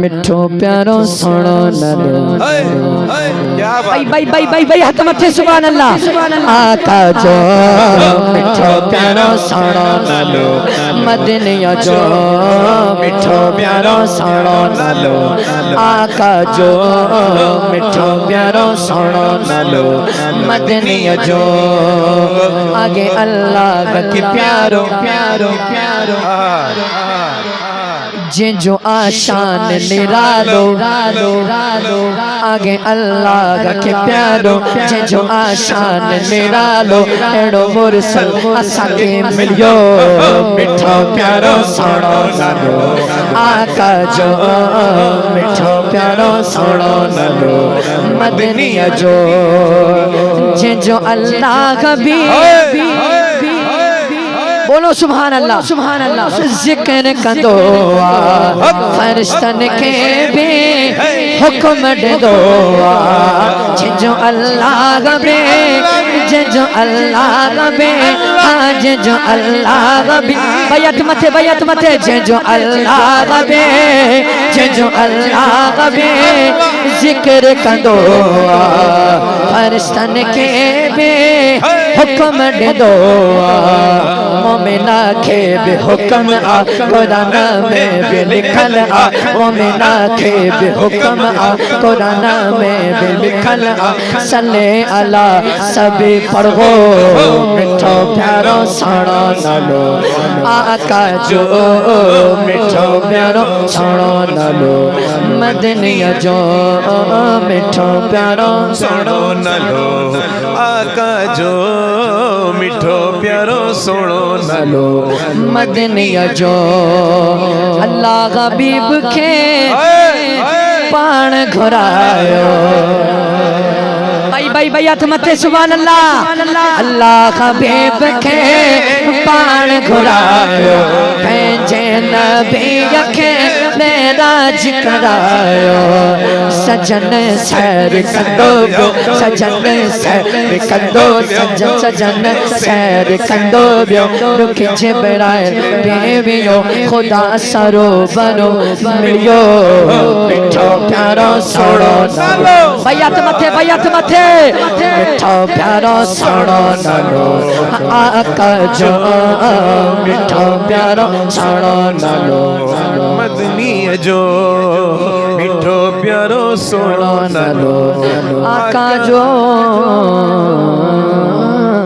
मिठो प्यारो सुनो नलो भाई भाई भाई भाई भाई हाथ मथे सुभान अल्लाह आका जो मिठो प्यारो सुनो नलो मदनिया जो मिठो प्यारो सुनो नलो आका जो मिठो प्यारो सुनो नलो मदनिया जो आगे अल्लाह के प्यारो प्यारो प्यारो जो आशान निरालो आगे अल्लाह के प्यारो जो आशान निरालो एड़ो मुरसल असाके मिलियो मिठो प्यारो सुनो नलो आका जो मिठो प्यारो सुनो नलो मदनिया जो जो अल्लाह भी बोलो सुभान अल्लाह जिक्र कंदो फरिश्तन के भी हुक्म दो जो अल्लाह बे जो अल्लाह बे आज जो अल्लाह बे बैत मथे जो अल्लाह बे जो अल्लाह बे जिक्र कंदो फरिश्तन के भी हुक्म दो मोमिना के भी हुक्म आ कुरान में भी लिखल आ मोमिना के भी हुक्म आ कुरान में भी लिखल आ सल्ले अला सभी पढ़ो मिठो प्यारो सुनो नलो आका जो मिठो प्यारो सुनो नलो मदनिया जो मिठो प्यारो सुनो नलो आका जो मिठो प्यारो सुनो नलो मदनिया जो अल्लाह हबीब के पान घुरायो भाई भाई हाथ मथे सुभान अल्लाह अल्लाह हबीब के पान घुरायो पंहिंजे नबी के मेराज करायो सजन सैर कंदो सजन सैर कंदो सजन सैर कंदो रुख जिब्राइल बेबियो खुदा सरो बनो मिलियो मिठो प्यारो सुनो नलो बैत मथे मिठो प्यारो सुनो नलो आका जो मिठो प्यारो सुनो नलो मदनिया जो मिठो प्यारो सुनो नलो आका जो